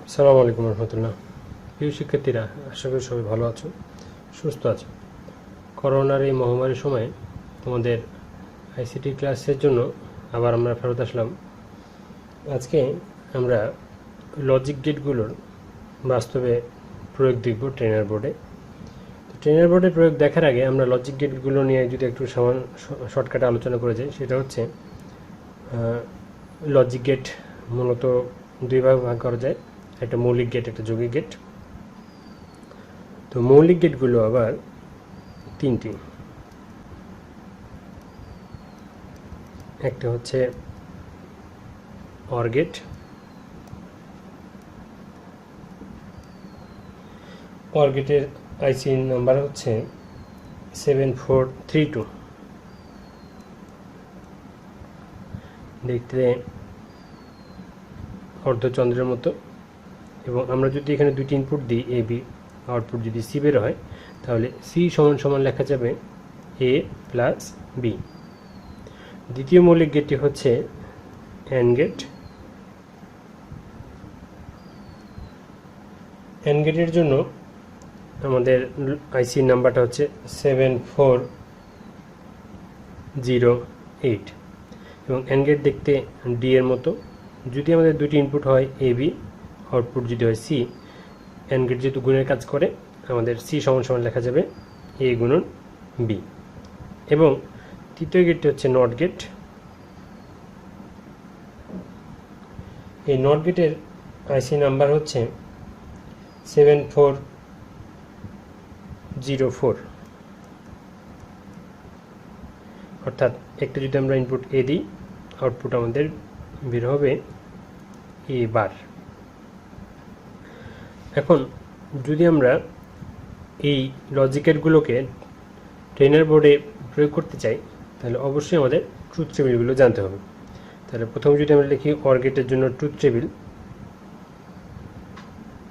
আসসালামু আলাইকুম রহমতুল্লাহ। প্রিয় শিক্ষার্থীরা, আশা করি সবাই ভালো আছো, সুস্থ আছো। করোনার এই মহামারীর সময় তোমাদের আইসিটি ক্লাসের জন্য আবার আমরা ফেরত আসলাম। আজকে আমরা লজিক গেটগুলোর বাস্তবে প্রয়োগ দেখব ট্রেনার বোর্ডে। তো ট্রেনার বোর্ডে প্রয়োগ দেখার আগে আমরা লজিক গেটগুলো নিয়ে যদি একটু শর্টকাটে আলোচনা করে যাই, সেটা হচ্ছে লজিক গেট মূলত দুই ভাগ করা যায়, একটা মৌলিক গেট, একটা যৌগিক গেট। তো মৌলিক গেটগুলো আবার তিনটি। একটা হচ্ছে অর গেট, অর গেটের আইসি নাম্বার হচ্ছে 7432। দেখতে অর্ধচন্দ্রের মতো, এবং আমরা যদি এখানে দুইটি ইনপুট দিই এ বি, আউটপুট যদি সি বের হয়, তাহলে সি সমান সমান লেখা যাবে এ প্লাস বি। দ্বিতীয় মৌলিক গেটটি হচ্ছে অ্যান্ড গেট। অ্যান্ড গেটের জন্য আমাদের আইসি নাম্বারটা হচ্ছে 7408, এবং অ্যান্ড গেট দেখতে ডি এর মতো। যদি আমাদের দুটি ইনপুট হয় এ বি, আউটপুট যদি হয় সি, অ্যান্ড গেট যেহেতু গুণের কাজ করে, আমাদের সি সমান সমান লেখা যাবে এ গুণন বি। এবং তৃতীয় গেটটি হচ্ছে নট গেট। এই নট গেটের আইসি নাম্বার হচ্ছে 7404, অর্থাৎ একটা যদি আমরা ইনপুট এ দিই, আউটপুট আমাদের বের হবে এ বার। এখন যদি আমরা এই লজিকেটগুলোকে ট্রেনার বোর্ডে প্রয়োগ করতে চাই, তাহলে অবশ্যই আমাদের ট্রুথ টেবিলগুলো জানতে হবে। তাহলে প্রথমে যদি আমরা লিখি অর গেটের জন্য ট্রুথ টেবিল,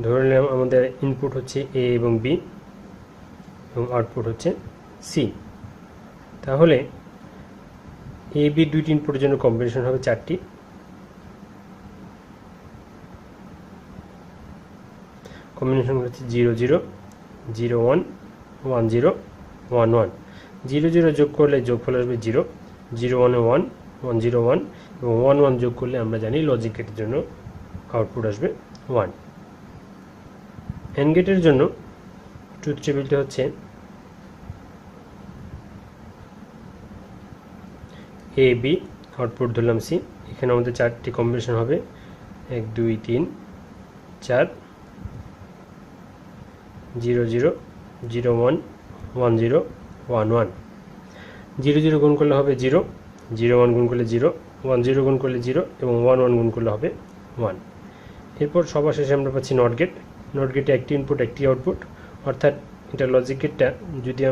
ধরে নিলাম আমাদের ইনপুট হচ্ছে এ এবং বি এবং আউটপুট হচ্ছে সি। তাহলে এ বি দুইটি ইনপুটের জন্য কম্বিনেশন হবে 4টি। কম্বিনেশন হচ্ছে 0 0 0 1 1 0 1 1। 0 0 যোগ করলে যোগফল আসবে 0, 0 1 1 1 0 1, এবং 1 1 যোগ করলে আমরা জানি লজিক গেটের জন্য আউটপুট আসবে 1। অ্যান্ড গেটের জন্য ট্রুথ টেবিলটা হচ্ছে এ বি, আউটপুট ধরলাম সি। এখানে আমাদের 4টি কম্বিনেশন হবে 1 2 3 4, 0 0 0 1 1 0 1 1। 0 0 গুণ করলে হবে 0, 0 1 গুণ করলে 0, 1 0 গুণ করলে 0, এবং 1 1 গুণ করলে হবে 1। এরপর সবার শেষে আমরা পাচ্ছি নট গেট। নট গেটে একটি ইনপুট একটি আউটপুট, অর্থাৎ এটা লজিক গেটটা যদি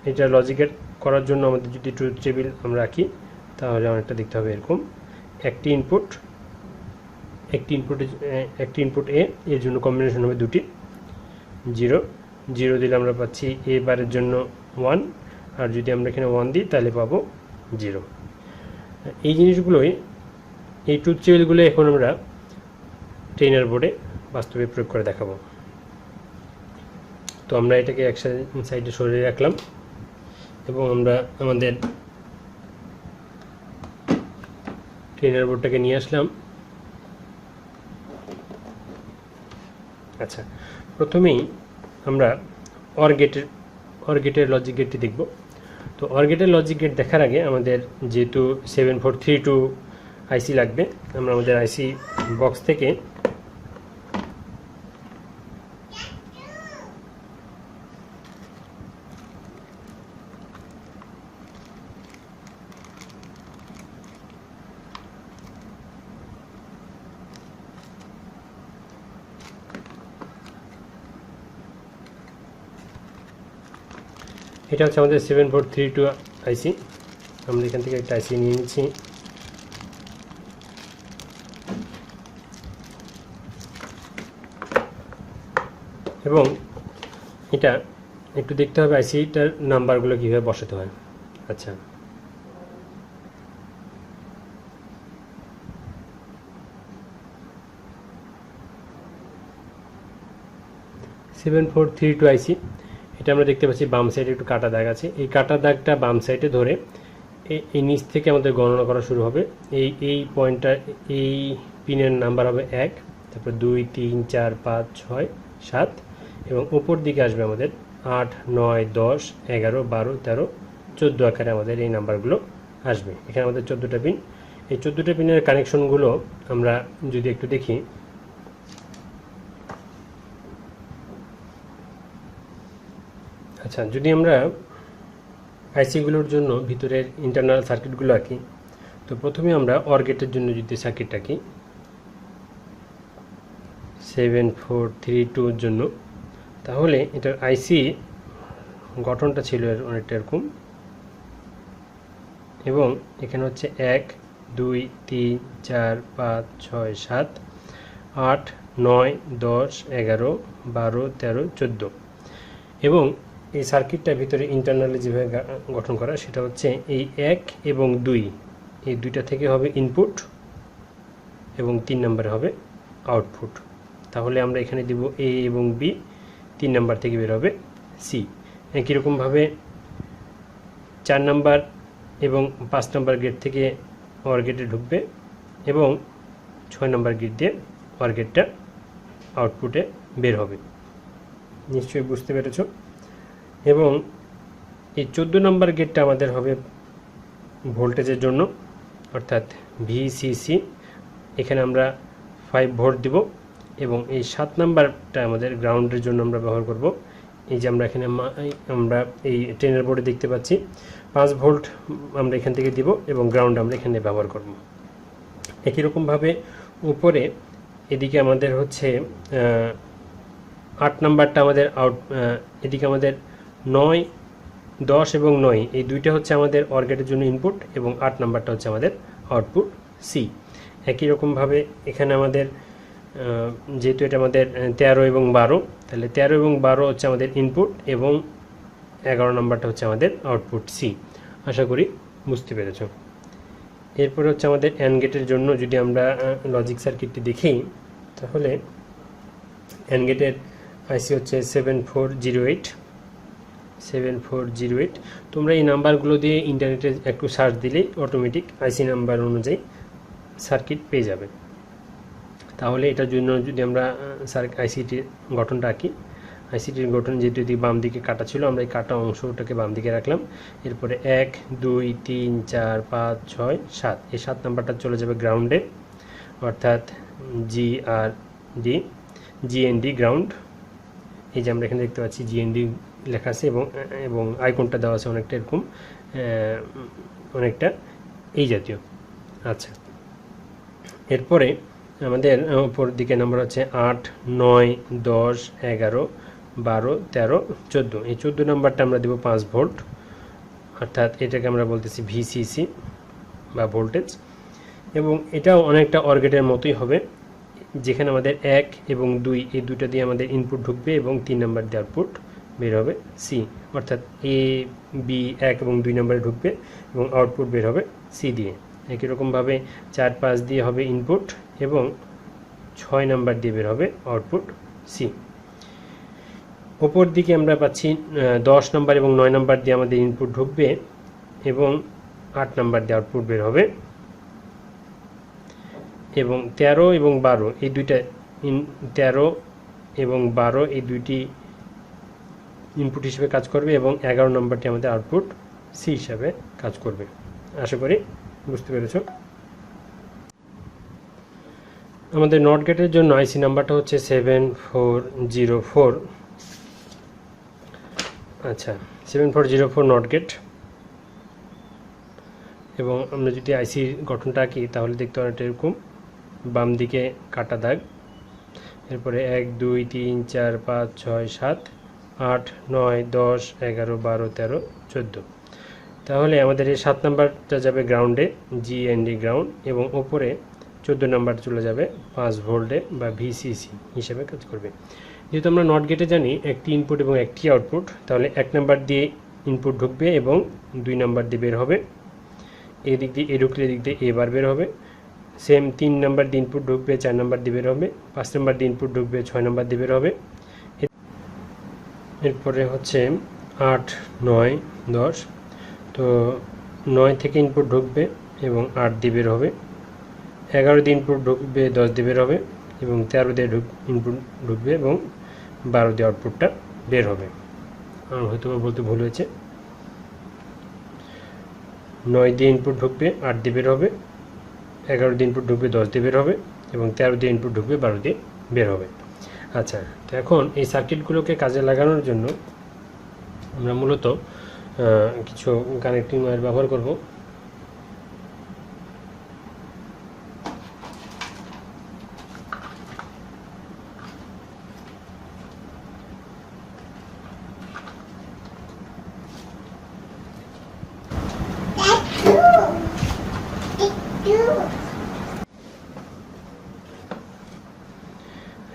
এটা লজিক গেট করার জন্য আমাদের যদি ট্রুথ টেবিল আমরা রাখি, তাহলে অনেকটা দেখতে হবে এরকম। একটি ইনপুট এ, এর জন্য কম্বিনেশন হবে দুটি। 0 0 দিলে আমরা পাচ্ছি এ বারের জন্য 1, আর যদি আমরা এখানে 1 দিই তাহলে পাবো 0। এই জিনিসগুলোই, এই ট্রুথ টেবিলগুলো এখন আমরা ট্রেনার বোর্ডে বাস্তবে প্রয়োগ করে দেখাবো। তো আমরা এটাকে এক সাইডে সরিয়ে রাখলাম, এবং আমরা আমাদের ট্রেনার বোর্ডটাকে নিয়ে আসলাম। আচ্ছা, প্রথমেই আমরা অর গেটের লজিক গেটটি দেখব। তো অর গেটের লজিক গেট দেখার আগে আমাদের যেহেতু 7432 আইসি লাগবে, আমরা আমাদের আইসি বক্স থেকে এটা হচ্ছে আমাদের 7432 আইসি। আমরা এখান থেকে একটা আইসি নিয়ে নিচ্ছি। এবং এটা একটু দেখতে হবে আইসিটার নাম্বারগুলো কীভাবে বসাতে হয়। আচ্ছা, 7432 আইসি, এটা আমরা দেখতে পাচ্ছি বাম সাইডে একটু কাটা দাগ আছে। এই কাটা দাগটা বাম সাইডে ধরে এই নিচ থেকে আমাদের গণনা করা শুরু হবে। এই পয়েন্টটা, এই পিনের নাম্বার হবে 1, তারপর 2 3 4 5 6 7 এবং উপর দিকে আসবে আমাদের 8 9 10 11 12 13 14 আকারে আমাদের এই নাম্বারগুলো আসবে। এখানে আমাদের 14টা পিন। এই 14টা পিনের কানেকশনগুলো আমরা যদি একটু দেখি, আচ্ছা, যদি আমরা আইসিগুলোর জন্য ভিতরের ইন্টারনাল সার্কিটগুলো আঁকি, তো প্রথমে আমরা অর গেটের জন্য যদি সার্কিট আঁকি 7432 জন্য, তাহলে এটার আইসি গঠনটা ছিল অনেকটা এরকম, এবং এখানে হচ্ছে 1 2 3 4 5 6 7 8 9 10 11 12 13 14, এবং এই সার্কিটটার ভিতরে ইন্টারনালি যেভাবে গঠন করা সেটা হচ্ছে এই 1 এবং 2, এই দুইটা থেকে হবে ইনপুট এবং 3 নম্বরে হবে আউটপুট। তাহলে আমরা এখানে দিব এ এবং বি, 3 নাম্বার থেকে বের হবে সি। একই রকমভাবে 4 নাম্বার এবং 5 নাম্বার গেট থেকে অর গেটে ঢুকবে এবং 6 নাম্বার গেট দিয়ে অর গেটটা আউটপুটে বের হবে। নিশ্চয়ই বুঝতে পেরেছ। এবং এই 14 নম্বর গেটটা আমাদের হবে ভোল্টেজের জন্য, অর্থাৎ ভিসিসি। এখানে আমরা 5 ভোল্ট দিব, এবং এই 7 নাম্বারটা আমাদের গ্রাউন্ডের জন্য আমরা ব্যবহার করব। এই যে আমরা এখানে এই ট্রেনের বোর্ডে দেখতে পাচ্ছি 5 ভোল্ট আমরা এখান থেকে দিব, এবং গ্রাউন্ড আমরা এখানে ব্যবহার করব। একই রকমভাবে উপরে এদিকে আমাদের হচ্ছে 8 নাম্বারটা আমাদের এদিকে আমাদের 9 10 এবং 9, এই দুইটা হচ্ছে আমাদের অর গেটের জন্য ইনপুট, এবং 8 নাম্বারটা হচ্ছে আমাদের আউটপুট সি। একই রকমভাবে এখানে আমাদের যেহেতু এটা আমাদের 13 এবং 12, তাহলে 13 এবং 12 হচ্ছে আমাদের ইনপুট, এবং 11 নাম্বারটা হচ্ছে আমাদের আউটপুট সি। আশা করি বুঝতে পেরেছ। এরপরে হচ্ছে আমাদের অ্যান্ড গেটের জন্য যদি আমরা লজিক সার্কিটটি দেখি, তাহলে অ্যান্ড গেটের আইসি হচ্ছে 7408। তোমরা এই নাম্বারগুলো দিয়ে ইন্টারনেটে একটু সার্চ দিলেই অটোমেটিক আইসি নাম্বার অনুযায়ী সার্কিট পেয়ে যাবে। তাহলে এটার জন্য যদি আমরা আইসিটির গঠনটা আঁকি, আইসিটির গঠন যেহেতু বাম দিকে কাটা ছিল, আমরা এই কাটা অংশটাকে বাম দিকে রাখলাম। এরপরে 1 2 3 4 5 6 7, এই 7 নাম্বারটা চলে যাবে গ্রাউন্ডে, অর্থাৎ জিএনডি গ্রাউন্ড। এই যে আমরা এখানে দেখতে পাচ্ছি জিএনডি লেখা আছে, এবং আইকনটা দেওয়া আছে অনেকটা এরকম, অনেকটা এই জাতীয়। আচ্ছা, এরপরে আমাদের উপর দিকে নাম্বার হচ্ছে 8 9 10 11 12 13 14। এই 14 নাম্বারটা আমরা দেব 5 ভোল্ট, অর্থাৎ এটাকে আমরা বলতেছি ভিসিসি বা ভোল্টেজ, এবং এটাও অনেকটা অর গেটের মতোই হবে, যেখানে আমাদের 1 এবং 2, এই দুটো দিয়ে আমাদের ইনপুট ঢুকবে এবং 3 নাম্বার দিয়ে আউটপুট বের হবে সি, অর্থাৎ এ বি 1 এবং 2 নম্বরে ঢুকবে এবং আউটপুট বের হবে সি দিয়ে। একই রকমভাবে 4 5 দিয়ে হবে ইনপুট, এবং 6 নাম্বার দিয়ে বের হবে আউটপুট সি। ওপর দিকে আমরা পাচ্ছি 10 নাম্বার এবং 9 নাম্বার দিয়ে আমাদের ইনপুট ঢুকবে, এবং 8 নাম্বার দিয়ে আউটপুট বের হবে, এবং 13 এবং 12 এই দুইটা 13 এবং 12 এই দুইটি ইনপুট হিসেবে কাজ করবে, এবং 11 নম্বরটি আমাদের আউটপুট সি হিসাবে কাজ করবে। আশা করি বুঝতে পেরেছ। আমাদের নট গেটের জন্য আইসি নাম্বারটা হচ্ছে 7404। আচ্ছা, 7404 নট গেট। এবং আমরা যদি আইসি গঠনটা আঁকি, তাহলে দেখতে অনেকটা এরকম, বাম দিকে কাটা দাগ, এরপরে 1 2 3 4 5 6 7 8 9 10 11 12 13 14। তাহলে আমাদের এই 7 নাম্বারটা যাবে গ্রাউন্ডে, জিএনডি গ্রাউন্ড, এবং ওপরে 14 নাম্বার চলে যাবে 5 ভোল্টে বা ভিসিসি হিসেবে কাজ করবে। যেহেতু আমরা নট গেটে জানি একটি ইনপুট এবং একটি আউটপুট, তাহলে 1 নাম্বার দিয়ে ইনপুট ঢুকবে এবং 2 নাম্বার দিয়ে বের হবে, এদিক দিয়ে এ ঢুকলে এদিক দিয়ে এবার বের হবে। সেম 3 নাম্বার দিয়ে ইনপুট ঢুকবে, 4 নাম্বার দিয়ে বের হবে, 5 নাম্বার দিয়ে ইনপুট ঢুকবে, 6 নাম্বার দিয়ে বের হবে। এরপরে হচ্ছে 8, 9, 10। তো 9 থেকে ইনপুট ঢুকবে এবং 8 দিয়ে বের হবে, 11 দিয়ে ইনপুট ঢুকবে 10 দিয়ে বের হবে এবং 13 দিয়ে ইনপুট ঢুকবে এবং 12 দিয়ে আউটপুটটা বের হবে। আর হয়তো বলতে ভুল হয়েছে, 9 দিয়ে ইনপুট ঢুকবে 8 দিয়ে বের হবে, 11 দিয়ে ইনপুট ঢুকবে 10 দিয়ে বের হবে এবং 13 দিয়ে ইনপুট ঢুকবে 12 দিয়ে বের হবে। আচ্ছা, তো এখন এই সার্কিটগুলোকে কাজে লাগানোর জন্য আমরা মূলত কিছু কানেক্টিং ওয়্যার ব্যবহার করব।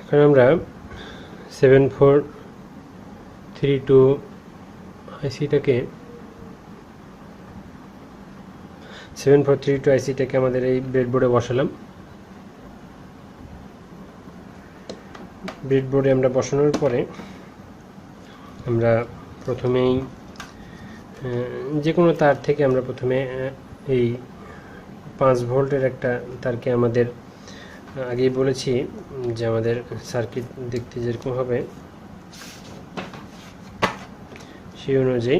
এখন আমরা 7432 আইসিটাকে আমাদের এই ব্রেডবোর্ডে বসালাম। ব্রেডবোর্ডে আমরা বসানোর পরে আমরা প্রথমেই যে কোনো তার থেকে আমরা প্রথমে এই 5 ভোল্টের একটা তারকে, আমাদের আগেই বলেছি যে আমাদের সার্কিট দেখতে যেরকম হবে সেই অনুযায়ী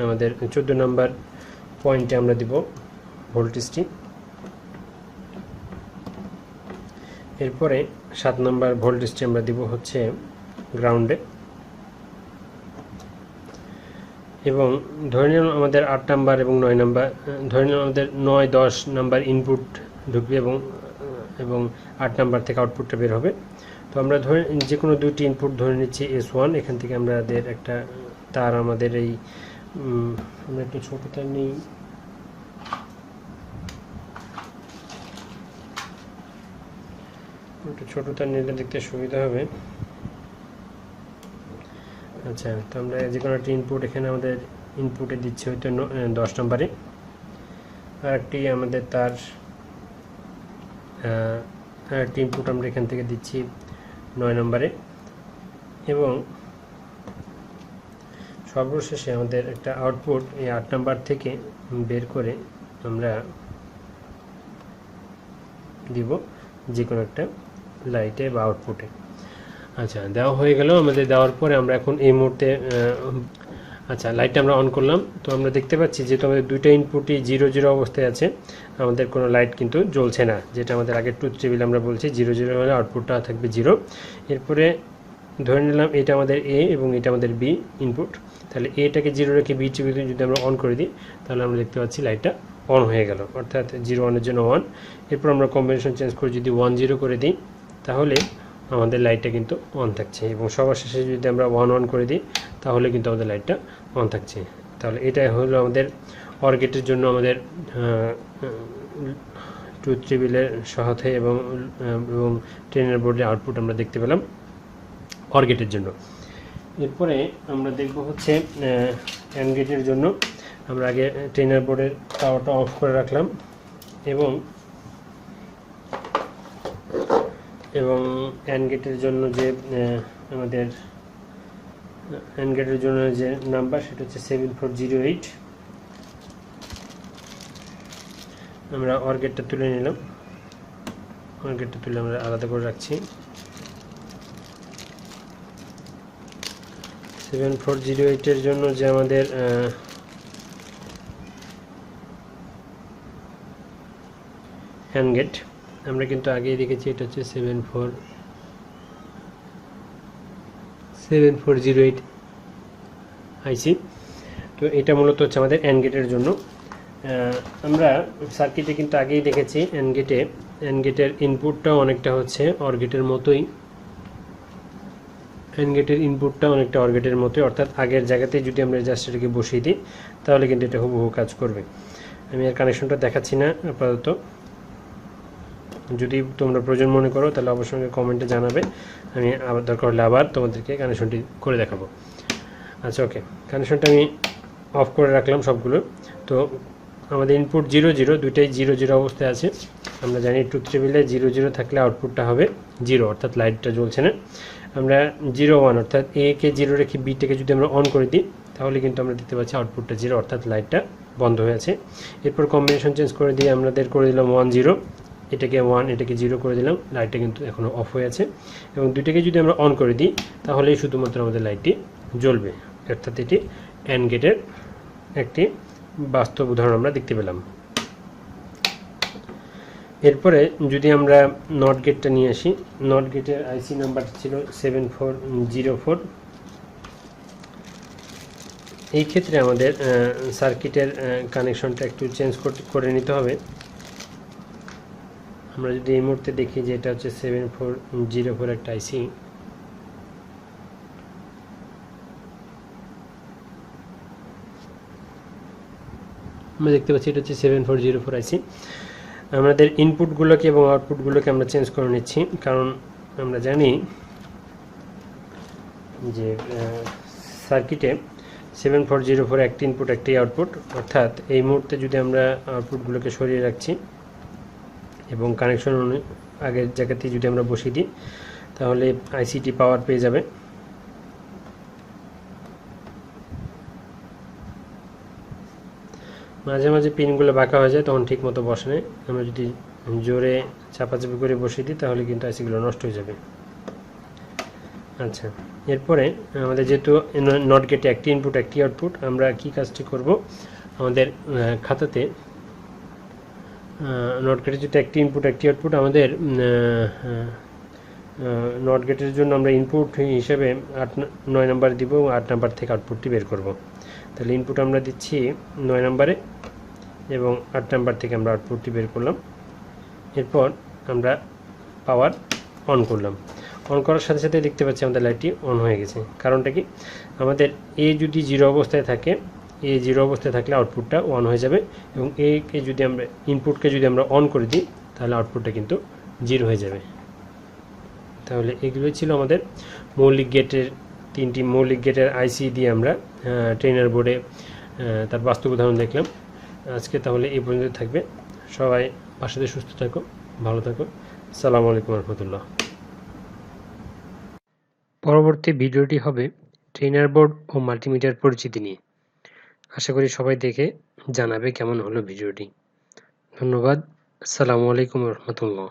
আমাদের 14 নম্বর পয়েন্টে আমরা দিব ভোল্টেজটি। এরপরে 7 নম্বর ভোল্টেজটি আমরা দিব হচ্ছে গ্রাউন্ডে, এবং ধরে নিলাম আমাদের 8 নাম্বার এবং 9 নাম্বার, ধরে নিলাম আমাদের 9, 10 নাম্বার ইনপুট ঢুকবে এবং 8 নাম্বার থেকে আউটপুটটা বের হবে। তো আমরা ধরে যে কোনো দুটি ইনপুট ধরে নিচ্ছি S1। এখান থেকে আমাদের একটা তার, আমাদের এই আমরা একটু ছোট তার নিই, একটু ছোট তার নিলে দেখতে সুবিধা হবে। আচ্ছা, তো আমরা যে কোনো একটা ইনপুট এখানে আমাদের ইনপুটে দিচ্ছি হয়তো 10 নম্বরে, আর একটি আমাদের তার আরেকটি ইনপুট আমরা এখান থেকে দিচ্ছি 9 নম্বরে, এবং সর্বশেষে আমাদের একটা আউটপুট এই 8 নাম্বার থেকে বের করে আমরা দিব যে কোনো একটা লাইটে বা আউটপুটে। আচ্ছা, দেওয়া হয়ে গেল আমাদের। দেওয়ার পরে আমরা এখন এই মুহূর্তে আচ্ছা লাইটটা আমরা অন করলাম। তো আমরা দেখতে পাচ্ছি যেহেতু আমাদের দুইটা ইনপুটই 0 0 অবস্থায় আছে, আমাদের কোনো লাইট কিন্তু জ্বলছে না, যেটা আমাদের আগের ট্রুথ টেবিল আমরা বলছি 0 0 হলে আউটপুটটা থাকবে 0। এরপরে ধরে নিলাম এটা আমাদের এ এবং এটা আমাদের বি ইনপুট, তাহলে এটাকে 0 রেখে বি টেবিল যদি আমরা অন করে দিই তাহলে আমরা দেখতে পাচ্ছি লাইটটা অন হয়ে গেল, অর্থাৎ 0 1 এর জন্য 1। এরপর আমরা কম্বিনেশন চেঞ্জ করে যদি 1 0 করে দিই তাহলে আমাদের লাইটটা কিন্তু অন থাকছে, এবং সবার শেষে যদি আমরা 1 1 করে দিই তাহলে কিন্তু আমাদের লাইটটা অন থাকছে। তাহলে এটাই হলো আমাদের অর গেটের জন্য আমাদের ট্রুথ টেবিলের সহায়তায় এবং ট্রেনের বোর্ডের আউটপুট আমরা দেখতে পেলাম অর গেটের জন্য। এরপরে আমরা দেখব হচ্ছে অ্যান্ড গেটের জন্য। আমরা আগে ট্রেনের বোর্ডের পাওয়ারটা অফ করে রাখলাম, এবং অ্যান্ড গেটের জন্য যে আমাদের অ্যান্ড গেটের জন্য যে নাম্বার সেটা হচ্ছে 7408। আমরা অর গেটটা তুলে নিলাম, অর গেটটা তুলে আমরা আলাদা করে রাখছি। 7408 এর জন্য যে আমাদের অ্যান্ড গেট আমরা কিন্তু আগেই দেখেছি, এটা হচ্ছে 7408 আইসি। তো এটা মূলত হচ্ছে আমাদের অ্যান্ড গেটের জন্য। আমরা সার্কিটে কিন্তু আগেই দেখেছি অ্যান্ড গেটের ইনপুটটাও অনেকটা হচ্ছে অর গেটের মতোই, অ্যান্ড গেটের ইনপুটটা অনেকটা অর গেটের মতোই, অর্থাৎ আগের জায়গাতে যদি আমরা জাস্ট এটাকে বসিয়ে দিই তাহলে কিন্তু এটা হুবহু কাজ করবে। আমি আর কানেকশনটা দেখাচ্ছি না আপাতত, যদি তোমরা প্রয়োজন মনে করো তাহলে অবশ্যই কমেন্টে জানাবে, আমি আবার দরকার হলে আবার তোমাদেরকে কানেকশনটি করে দেখাবো। আচ্ছা, ওকে, কানেকশনটা আমি অফ করে রাখলাম সবগুলো। তো আমাদের ইনপুট 0 0 দুইটাই 0 0 অবস্থায় আছে। আমরা জানি ট্রুথ টেবিলে 0 0 থাকলে আউটপুটটা হবে 0, অর্থাৎ লাইটটা জ্বলছে না। আমরা 0 1 অর্থাৎ এ কে 0 রেখে বিটাকে যদি আমরা অন করে দিই তাহলে কিন্তু আমরা দেখতে পাচ্ছি আউটপুটটা 0, অর্থাৎ লাইটটা বন্ধ হয়ে আছে। এরপর কম্বিনেশন চেঞ্জ করে দিয়ে আমাদের করে দিলাম 1 0, এটাকে 1 এটাকে 0 করে দিলাম, লাইটটা কিন্তু এখনও অফ হয়ে আছে। এবং দুইটাকে যদি আমরা অন করে দিই তাহলেই শুধুমাত্র আমাদের লাইটটি জ্বলবে, অর্থাৎ এটি অ্যান্ড গেটের একটি বাস্তব উদাহরণ আমরা দেখতে পেলাম। এরপরে যদি আমরা নট গেটটা নিয়ে আসি, নট গেটের আইসি নাম্বার ছিল 7404। এই ক্ষেত্রে আমাদের সার্কিটের কানেকশনটা একটু চেঞ্জ করে নিতে হবে। আমরা যদি এই মুহূর্তে দেখি যে এটা হচ্ছে 7404 একটা আইসি। আমরা দেখতে পাচ্ছি এটা হচ্ছে 7404 আইসি। আমাদের ইনপুটগুলোকে এবং আউটপুটগুলোকে আমরা চেঞ্জ করে নিচ্ছি, কারণ আমরা জানি যে সার্কিটে 7404 একটি ইনপুট একটি আউটপুট, অর্থাৎ এই মুহূর্তে যদি আমরা আউটপুটগুলোকে সরিয়ে রাখছি এবং কানেকশন আগের জায়গাতে যদি আমরা বসিয়ে দিই তাহলে আইসিটি পাওয়ার পেয়ে যাবে। মাঝে মাঝে পিনগুলো বাঁকা হয়ে যায়, তখন ঠিক মতো বসে না। আমরা যদি জোরে চাপাচাপি করে বসিয়ে দিই তাহলে কিন্তু আইসিগুলো নষ্ট হয়ে যাবে। আচ্ছা, এরপরে আমাদের যেহেতু নট গেটে একটি ইনপুট একটি আউটপুট, আমরা কি কাজটি করব, আমাদের খাতাতে নট গেটে যেহেতু একটি ইনপুট একটি আউটপুট, আমাদের নট গেটের জন্য আমরা ইনপুট হিসেবে 9 নাম্বার দিব এবং 8 নাম্বার থেকে আউটপুটটি বের করব। তাহলে ইনপুট আমরা দিচ্ছি 9 নাম্বারে এবং 8 নাম্বার থেকে আমরা আউটপুটটি বের করলাম। এরপর আমরা পাওয়ার অন করলাম। অন করার সাথে সাথে দেখতে পাচ্ছি আমাদের লাইটটি অন হয়ে গেছে। কারণটা কি, আমাদের এ যদি 0 অবস্থায় থাকে, এ 0 অবস্থায় থাকলে আউটপুটটা 1 হয়ে যাবে, এবং একে যদি আমরা ইনপুটকে যদি আমরা অন করে দিই তাহলে আউটপুটটা কিন্তু 0 হয়ে যাবে। তাহলে এগুলোই ছিল আমাদের মৌলিক গেটের 3টি মৌলিক গেটের আইসি দিয়ে আমরা ট্রেনার বোর্ডে তার বাস্তব উদাহরণ দেখলাম। আজকে তাহলে এই পর্যন্ত থাকবে। সবাই বাসাতে সুস্থ থাকো, ভালো থাকো। আসসালামু আলাইকুম রহমতুল্লাহ। পরবর্তী ভিডিওটি হবে ট্রেনার বোর্ড ও মাল্টিমিটার পরিচিতি নিয়ে। আশা করি সবাই দেখে জানাবে কেমন হলো ভিডিওটি। ধন্যবাদ। আসসালামু আলাইকুম রহমতুল্লাহ।